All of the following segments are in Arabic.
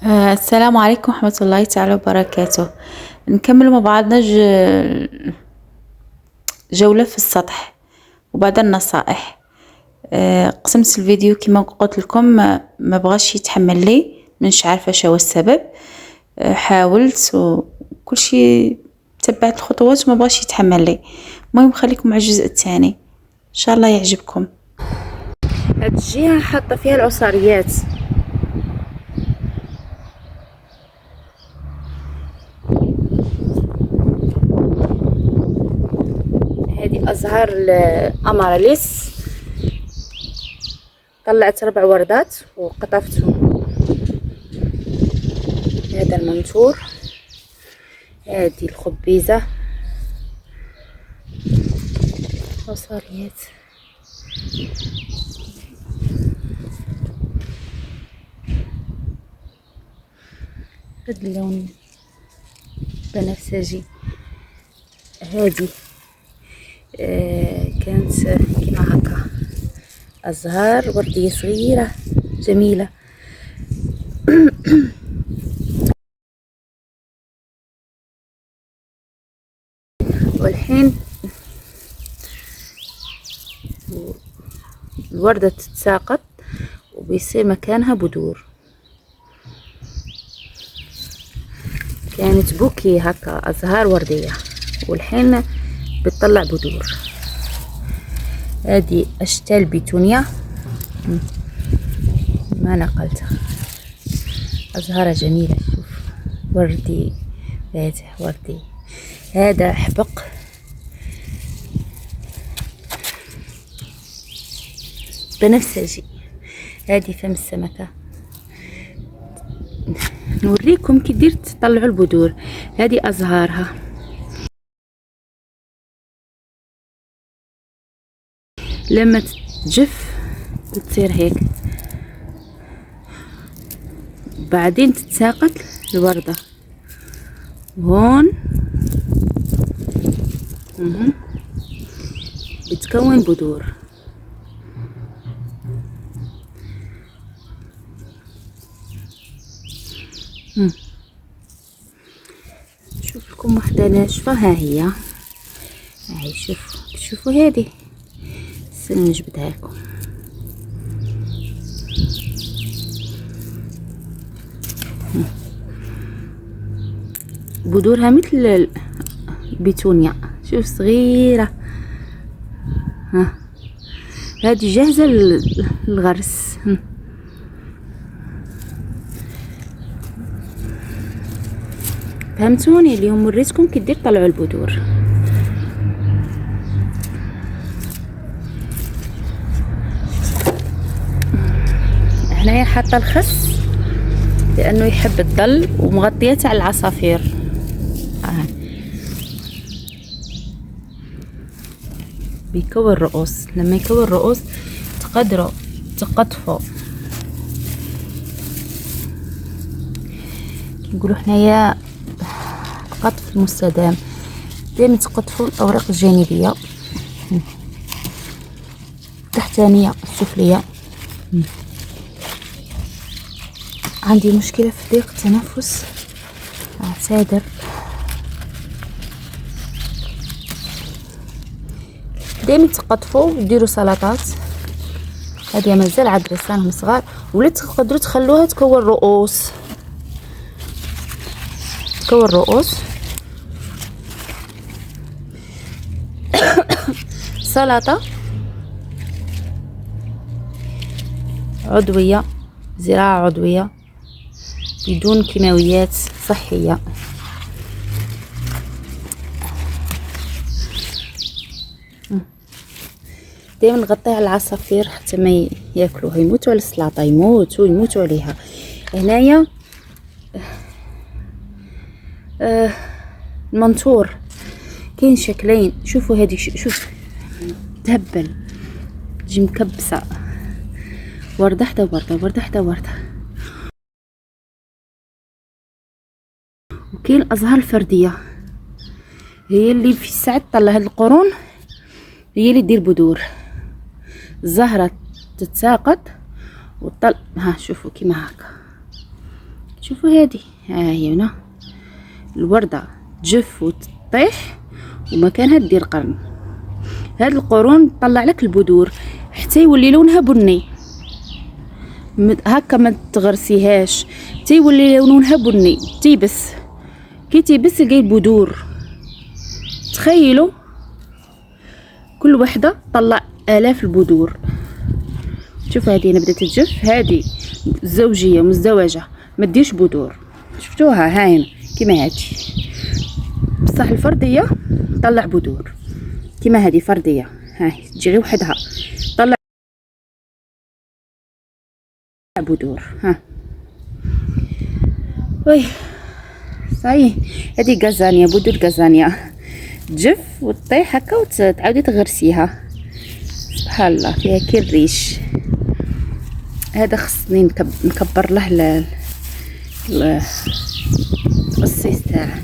السلام عليكم ورحمة الله تعالى وبركاته. نكمل مع بعضنا جولة في السطح وبعد النصائح. قسمت الفيديو كما قلت لكم، ما بغاش يتحمل لي، منش عارفة شو السبب. حاولت وكل شيء، تبعت الخطوات وما بغاش يتحمل لي. المهم خليكم مع الجزء الثاني ان شاء الله يعجبكم. هاد الجهة حاطة فيها العصاريات، هذه أزهار الأماراليس، طلعت 4 وردات وقطفتهم. هذا المنثور، هذه الخبيزة، عصاريات. هذا اللون بنفسجي. هذه كانت كيما هكا أزهار وردية صغيرة جميلة. والحين الوردة تتساقط وبيصير مكانها بذور. كانت بوكي هكا أزهار وردية والحين بتطلع بذور. هذه أشتال بيتونيا ما نقلتها، أزهارها جميلة. شوف، وردي فاتح وردي. هذا حبق، بنفسجي. هذه فم السمكة. نوريكم كي دير تطلعوا البذور. هذه أزهارها. لما تجف تصير هيك، بعدين تتساقط الوردة وهون بتكون بذور. شوف لكم واحدة ناشفة، ها هي هاي. شوفوا هذه، نجبدها لكم. بذورها مثل البيتونيا، شوف صغيرة. ها هذه جاهزة للغرس. فهمتوني؟ اليوم وريتكم كي دير طلعوا البذور. هنايا حاطه الخس لانه يحب الظل، ومغطيته على العصافير. بيكون رؤوس. لما يكون رؤوس تقدروا تقطفوا، نقولوا حنايا القطف المستدام. دائما تقطفوا الاوراق الجانبيه التحتانيه السفليه. عندي مشكله في ضيق التنفس، اعتذر. دائما تقطفوا وديروا سلطات. هذه مازال عاد لسانهم صغار، ولا تقدروا تخلوها تكون رؤوس. تكون رؤوس. سلطة عضوية، زراعة عضوية بدون كيماويات، صحية. دائما نغطيها على العصافير حتى ما ياكلوها، يموتوا على السلطة، يموتوا عليها. هنايا المنثور كاين شكلين. شوفوا هذه، شوف تهبل، تجي مكبسه. ورده حدا ورده، ورده حدا ورده. وكاين الازهار الفرديه، هي اللي في الساعه طلع هاد القرون، هي اللي دير بذور. الزهره تتساقط وطل. ها شوفوا كيما هكا، شوفوا هذه، ها هي هنا الوردة تجف وتطيح ومكانها دير قرن. هاد القرون تطلع لك البذور حتى يولي لونها بني هكا، ما تغرسيهاش حتى يولي لونها بني. تيبس كي تيبس تلقاي البذور. تخيلوا كل وحده طلع آلاف البذور. شوف هذه بدات تجف، هذه زوجيه مزدوجه ما ديرش بذور. شفتوها هاين كيما هذه، بصح الفرديه طلع بذور كيما هذه فرديه. هاي تجي غير وحدها طلع بذور. ها وي صاي، هذه غازانيا، بذور غازانيا تجف وتطيح هكا وتعاودي تغرسيها. سبحان الله فيها كي الريش. هذا خصني نكبر له الصيص تاعه.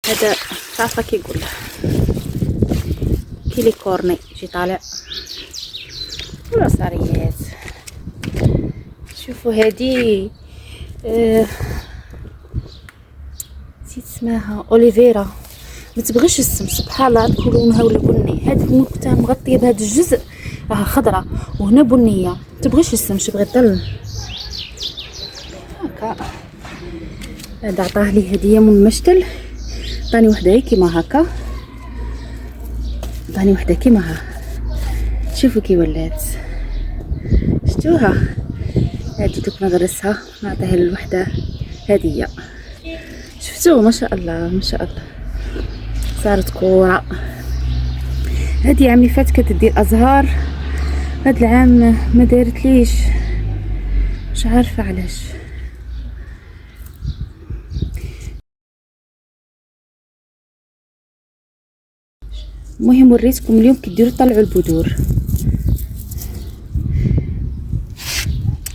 هذا تعرفه كي يقول كيلي كورني يجي طالع ولا صاريات. شوفوا هذه نسيت اسمها اوليفيرا، ما تبغيش السم. سبحان الله تكون لونها ولا بني. هذه النكته مغطيه بهذا الجزء راها خضراء وهنا بنيه، ما تبغيش السم، تبغي الظل هكا. هذا عطاه لي هديه من المشتل، عطاني وحده كيما هكا، عطاني وحده كيما ها. شوفوا كي ولات، شفتوها؟ هادي دوك نغرسها نعطيها للوحده هديه. شفتوا ما شاء الله ما شاء الله صارت كوره. هادي العام اللي فات كانت دير ازهار، هاد العام ما دارت ليش، مش عارفه علاش. المهم وريتكم اليوم كي ديروا طلعوا البذور.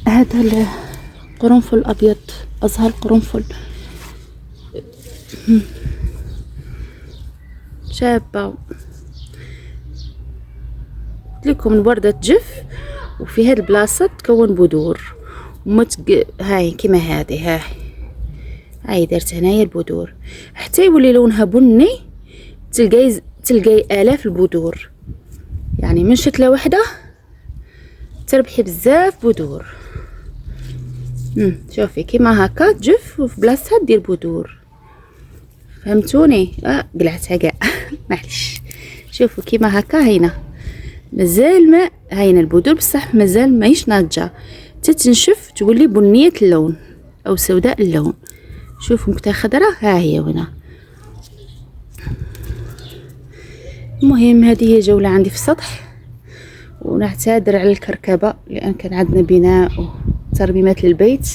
هذا القرنفل الابيض، ازهار القرنفل شابه. قلت لكم الورده تجف وفي هاد البلاصه تكون بذور وما هاي كيما هذه. هاي درت هنايا البذور حتى يولي لونها بني. تلقاي آلاف البذور، يعني من شتله وحده تربحي بزاف بذور. شوفي كيما هكا تجف وفي بلاصتها دير بذور. فهمتوني؟ قلعتها كاع معليش. شوفوا كيما هكا هينا مازال ما هينا البذور، بصح مازال ماهيش ناضجه، تتنشف تولي بنيه اللون او سوداء اللون. شوفوا نكته خضراء ها هي هنا. المهم هذه هي جوله عندي في السطح، ونعتذر على الكركبه لان كان عندنا بناء وترميمات للبيت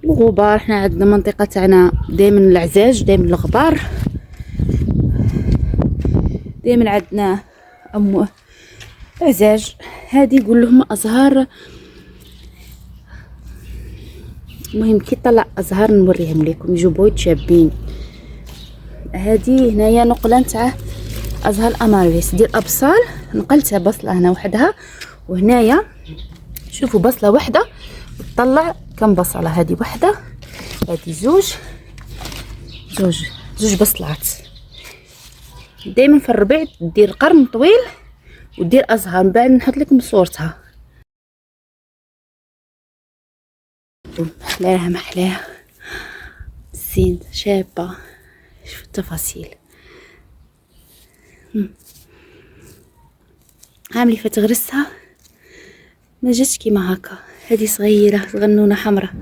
وغبار. احنا عندنا منطقه تاعنا دائما العزاج، دائما الغبار، دائما عندنا عزاج. هذه يقول لهم ازهار. المهم كي طلع ازهار نوريهم لكم، يجوا بويض شابين. هذه هنايا نقله تاع ازهار اماريس ديال ابصال، نقلتها بصله هنا وحدها، وهنايا شوفوا بصله وحده تطلع كم بصله. هذه وحده، هذه زوج بصلات. دائما في الربيع دير قرن طويل ودير ازهار. من بعد نحط لكم صورتها. محلاها محلاها زين شابه. شوفوا التفاصيل. عاملي فتغرسها ما جاتش كيما هكا. هذه صغيره صغنونه حمراء،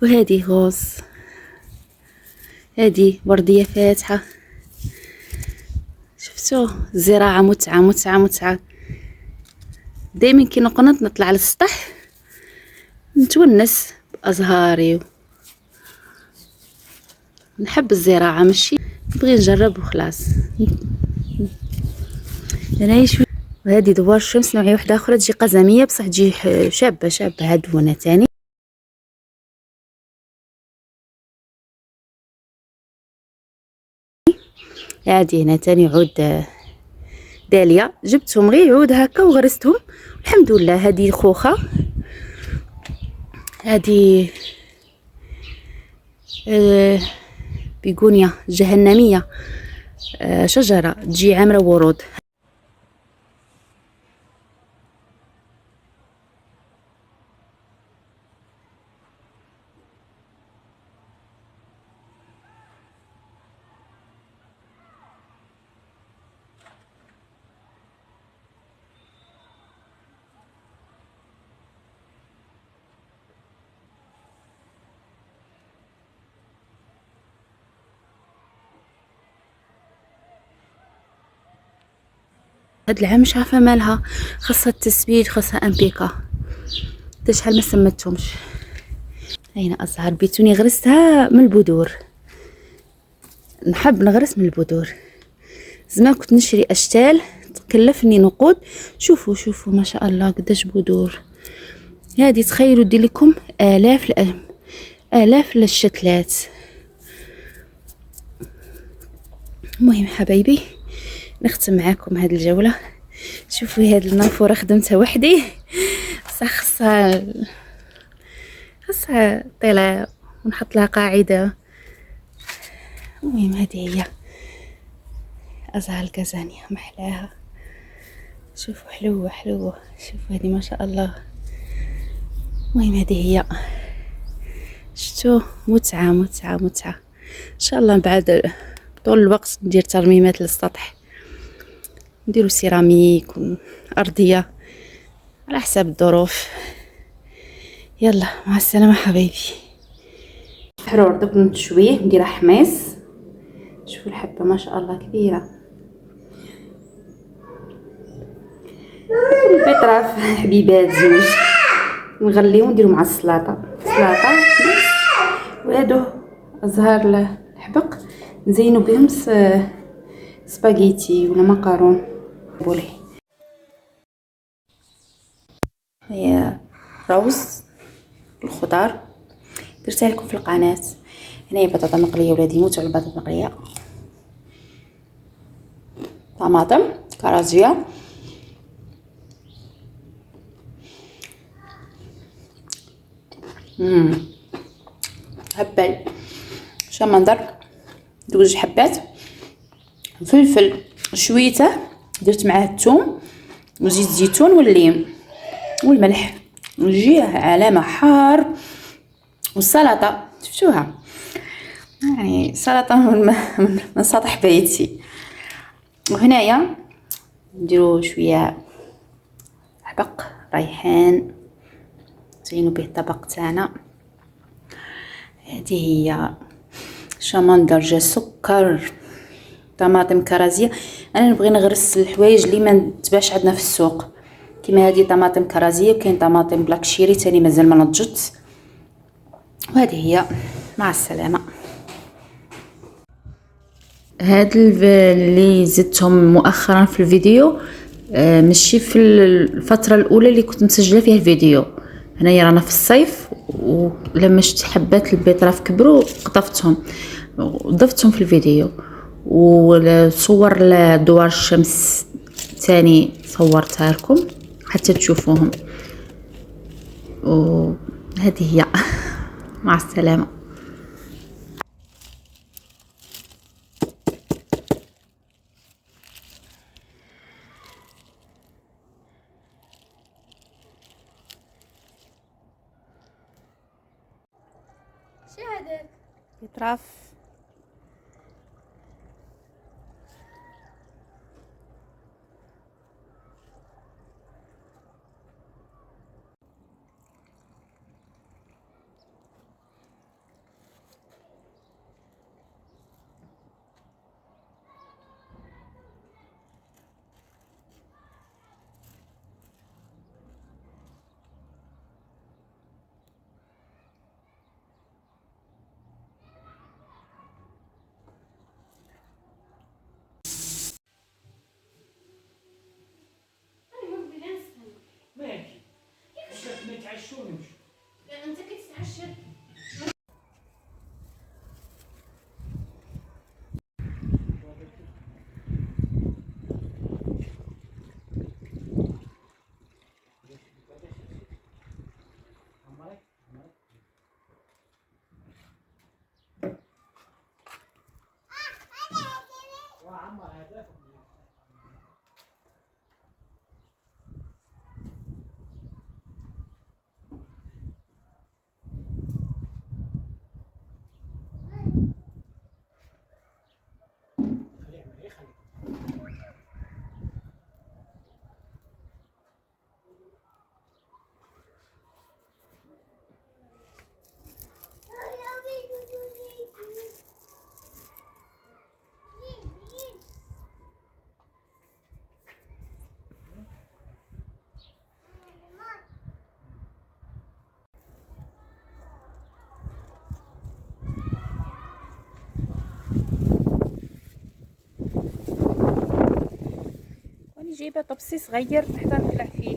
وهذه غوز، هذه ورديه فاتحه. شفتوا الزراعه متعه متعه متعه. دائما كي نقنط نطلع على السطح نتونس بازهاري. نحب الزراعه ماشي نبغي نجرب وخلاص. انا شوف. وهذه دوار الشمس نوعيه واحده اخرى تجي قزميه بصح تجي شابه هادونه تاني. هادي هنا تاني عود داليا، جبتهم غير عود هكا وغرستهم الحمد لله. هذه خوخه، هذه بيغونيا جهنميه، شجره تجي عامره ورود. هاد العام مش عارفه مالها، خاصها التسبيج، خاصها امبيكا، حتى شحال ما سمتهمش. هنا ازهار بيتوني غرستها من البذور، نحب نغرس من البذور. زمان كنت نشري اشتال تكلفني نقود. شوفوا شوفوا ما شاء الله قداش بذور. هادي تخيلوا دير لكم الاف الشتلات. المهم حبايبي نختم معاكم هاد الجوله. شوفوا هاد النافوره خدمتها وحدي، بصح خاصها طيله ونحط لها قاعده. المهم هذه هي ازهار الكازانيا محلاها. شوفوا حلوه حلوه، شوفوا هذه ما شاء الله. المهم هذه هي، شتو متعه متعه متعه. ان شاء الله بعد طول الوقت ندير ترميمات للسطح، نديرو سيراميك وارضيه على حساب الظروف. يلا مع السلامه حبايبي. الحرور دوك نتشويه نديرها حميص. شوفوا الحبه ما شاء الله كبيره. البيطراف حبيبات زوج نغليو نديرو مع السلطه وهادو ازهار الحبق نزينو بهم سباغيتي ولا مكرون بولي. هي روز الخضار درتها لكم في القناه. هنايا بطاطا مقليه، ولادي يموتوا على البطاطا مقليه. طماطم كرازيه، هبل شمندر، جوج حبات فلفل شويته، درت معاه الثوم وزيت الزيتون والليم والملح، ويجيه علامه حار. والسلطه شفتوها يعني سلطه من سطح بيتي. وهنايا نديرو شويه حبق ريحان زينو به الطبق تاعنا. هذه هي شمندر جا سكر طماطم كرازيه. انا نبغي نغرس الحوايج اللي ما نتباعش عندنا في السوق، كيما هذه طماطم كرازيه، وكاين طماطم بلاك شيري تاني مازال ما نضجت. وهذه هي مع السلامه. هاد اللي زدتهم مؤخرا في الفيديو ماشي في الفتره الاولى اللي كنت مسجله فيها الفيديو. هنايا رانا في الصيف، ولما شفت حبات البيطراف كبروا قطفتهم وضفتهم في الفيديو. وصور لدوار الشمس تاني صورتها لكم حتى تشوفوهم. وهذه هي مع السلامه. شهادة بيطراف جايبه طبسي صغير حتى نقلع فيه.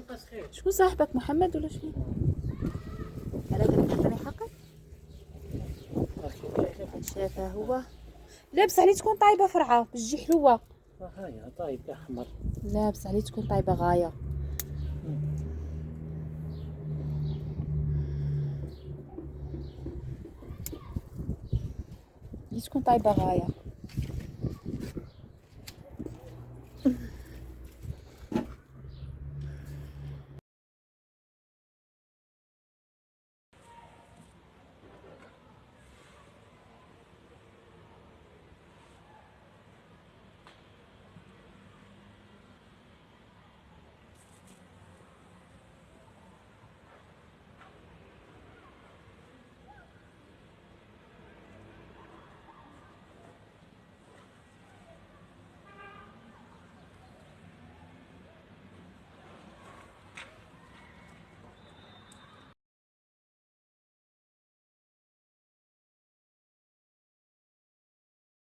تحت شكون صاحبك محمد ولا شنو؟ على قد عطاني حقك شافه هو. لا بصح عليه تكون طايبه فرعه بتجي حلوه. هاي طايب احمر. لا بصح عليه تكون طايبه غايه. تكون طايبه غايه.